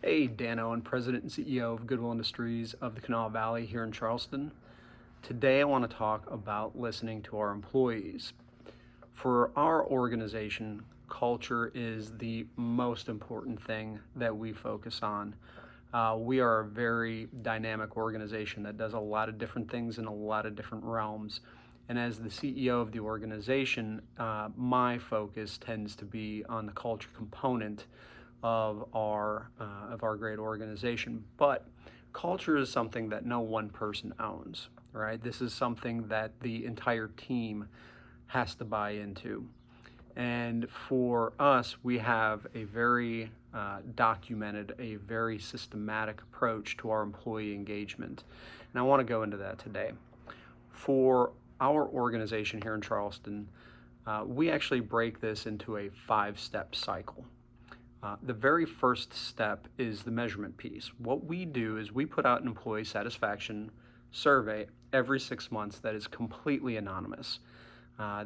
Hey, Dan Owen, President and CEO of Goodwill Industries of the Kanawha Valley here in Charleston. Today I want to talk about listening to our employees. For our organization, culture is the most important thing that we focus on. We are a very dynamic organization that does a lot of different things in a lot of different realms. And as the CEO of the organization, my focus tends to be on the culture component of our great organization. But culture is something that no one person owns, right? This is something that the entire team has to buy into. And for us, we have a very documented, a very systematic approach to our employee engagement. And I want to go into that today. For our organization here in Charleston, we actually break this into a 5-step cycle. The very first step is the measurement piece. What we do is we put out an employee satisfaction survey every 6 months that is completely anonymous.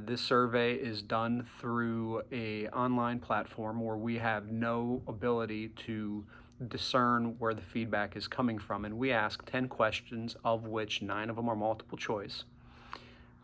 This survey is done through an online platform where we have no ability to discern where the feedback is coming from, and we ask 10 questions, of which 9 of them are multiple choice.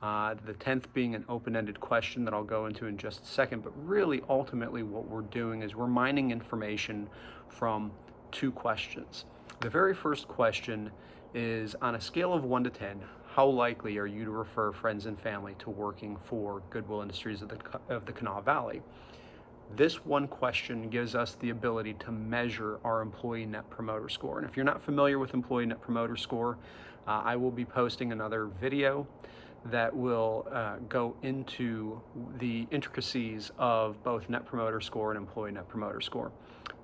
The 10th being an open-ended question that I'll go into in just a second, but really ultimately what we're doing is we're mining information from 2 questions. The very first question is, on a scale of 1 to 10, how likely are you to refer friends and family to working for Goodwill Industries of the Kanawha Valley? This one question gives us the ability to measure our employee net promoter score. And if you're not familiar with employee net promoter score, I will be posting another video that will go into the intricacies of both net promoter score and employee net promoter score.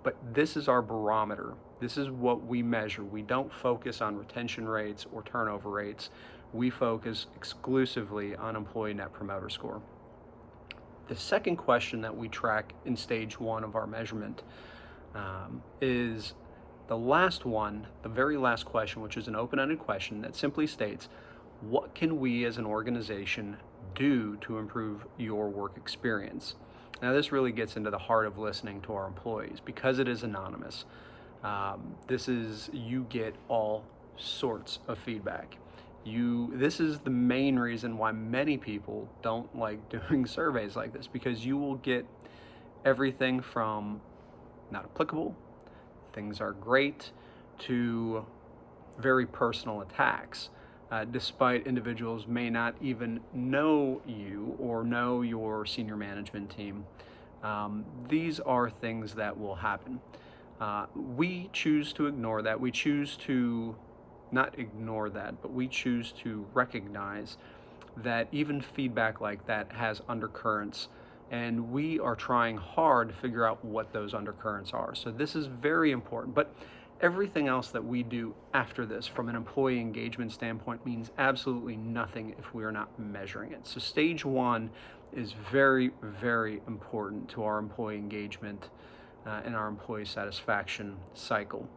But this is our barometer. This is what we measure. We don't focus on retention rates or turnover rates. We focus exclusively on employee net promoter score. The second question that we track in stage 1 of our measurement is the last one, the very last question, which is an open-ended question that simply states, what can we as an organization do to improve your work experience? Now, this really gets into the heart of listening to our employees because it is anonymous. You get all sorts of feedback. This is the main reason why many people don't like doing surveys like this, because you will get everything from not applicable, things are great, to very personal attacks. Despite individuals may not even know you or know your senior management team. These are things that will happen. We choose to ignore that. We choose to not ignore that, but we choose to recognize that even feedback like that has undercurrents, and we are trying hard to figure out what those undercurrents are. So this is very important. But everything else that we do after this from an employee engagement standpoint means absolutely nothing if we are not measuring it. So stage 1 is very, very important to our employee engagement and our employee satisfaction cycle.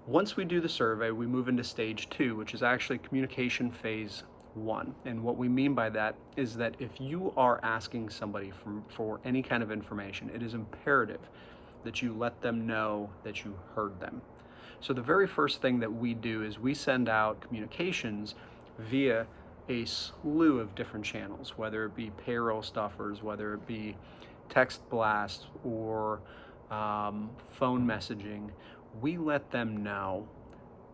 Once we do the survey, we move into stage 2, which is actually communication phase 1. And what we mean by that is that if you are asking somebody for any kind of information, it is imperative that you let them know that you heard them. So the very first thing that we do is we send out communications via a slew of different channels, whether it be payroll stuffers, whether it be text blasts or phone messaging. We let them know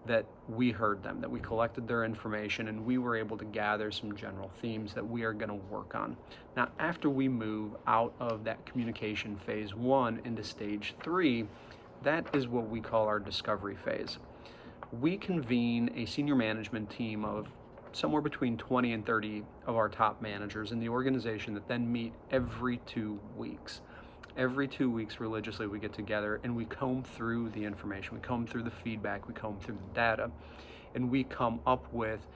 that we heard them, that we collected their information, and we were able to gather some general themes that we are going to work on. Now, after we move out of that communication phase 1 into stage 3, that is what we call our discovery phase. We convene a senior management team of somewhere between 20 and 30 of our top managers in the organization that then meet every 2 weeks. Every 2 weeks religiously we get together and we comb through the information, we comb through the feedback, we comb through the data, and we come up with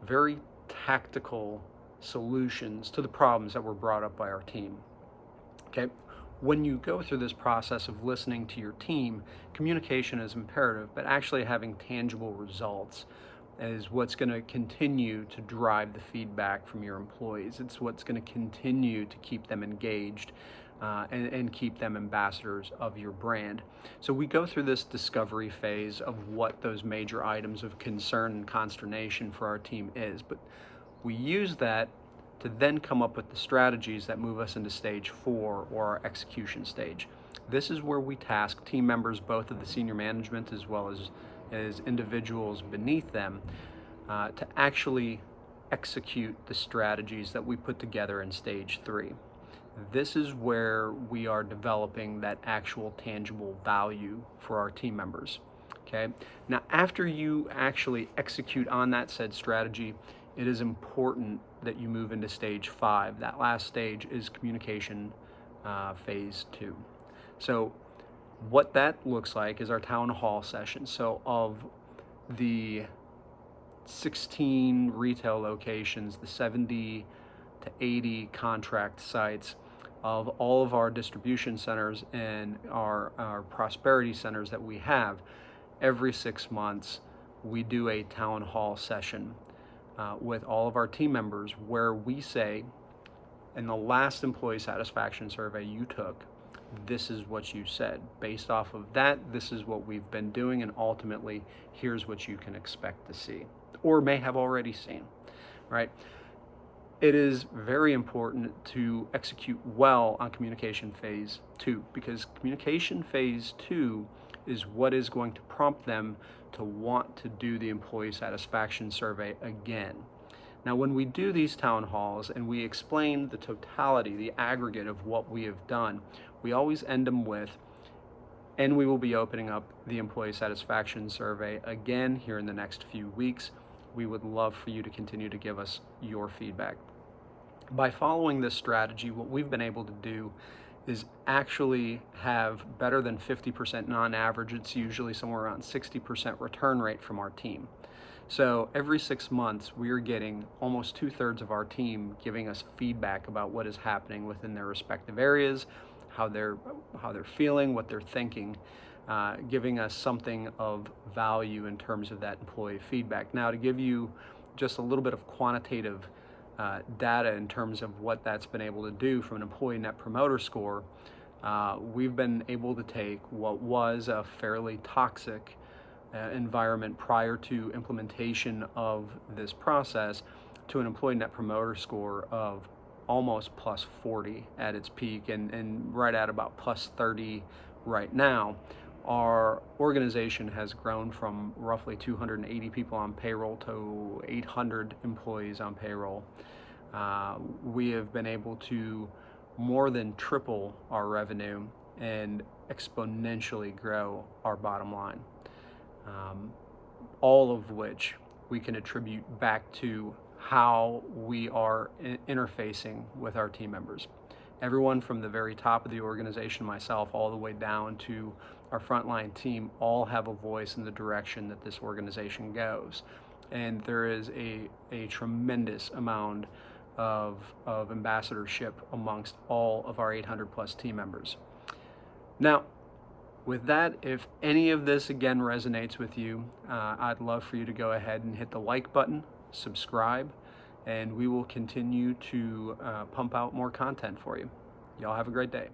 very tactical solutions to the problems that were brought up by our team. Okay, when you go through this process of listening to your team, communication is imperative, but actually having tangible results is what's going to continue to drive the feedback from your employees. It's what's going to continue to keep them engaged. and keep them ambassadors of your brand. So we go through this discovery phase of what those major items of concern and consternation for our team is, but we use that to then come up with the strategies that move us into stage 4, or our execution stage. This is where we task team members, both of the senior management as well as individuals beneath them, to actually execute the strategies that we put together in stage 3. This is where we are developing that actual tangible value for our team members. Okay. Now, after you actually execute on that said strategy, it is important that you move into stage 5. That last stage is communication phase 2. So what that looks like is our town hall session. So of the 16 retail locations, the 70 to 80 contract sites, of all of our distribution centers and our prosperity centers that we have, every 6 months we do a town hall session with all of our team members, where we say, in the last employee satisfaction survey you took, this is what you said. Based off of that, this is what we've been doing, and ultimately, here's what you can expect to see, or may have already seen, right? It is very important to execute well on communication phase 2, because communication phase 2 is what is going to prompt them to want to do the employee satisfaction survey again. Now, when we do these town halls and we explain the totality, the aggregate of what we have done, we always end them with, and we will be opening up the employee satisfaction survey again here in the next few weeks. We would love for you to continue to give us your feedback. By following this strategy, what we've been able to do is actually have better than 50%, and on average, it's usually somewhere around 60% return rate from our team. So every 6 months, we are getting almost 2/3 of our team giving us feedback about what is happening within their respective areas, how they're feeling, what they're thinking, giving us something of value in terms of that employee feedback. Now, to give you just a little bit of quantitative data in terms of what that's been able to do from an employee net promoter score, we've been able to take what was a fairly toxic environment prior to implementation of this process to an employee net promoter score of almost plus 40 at its peak, and right at about plus 30 right now. Our organization has grown from roughly 280 people on payroll to 800 employees on payroll. We have been able to more than triple our revenue and exponentially grow our bottom line, all of which we can attribute back to how we are interfacing with our team members. Everyone from the very top of the organization, myself, all the way down to our frontline team, all have a voice in the direction that this organization goes. And there is a tremendous amount of ambassadorship amongst all of our 800 plus team members. Now, with that, if any of this again resonates with you, I'd love for you to go ahead and hit the like button, subscribe, and we will continue to pump out more content for you. Y'all have a great day.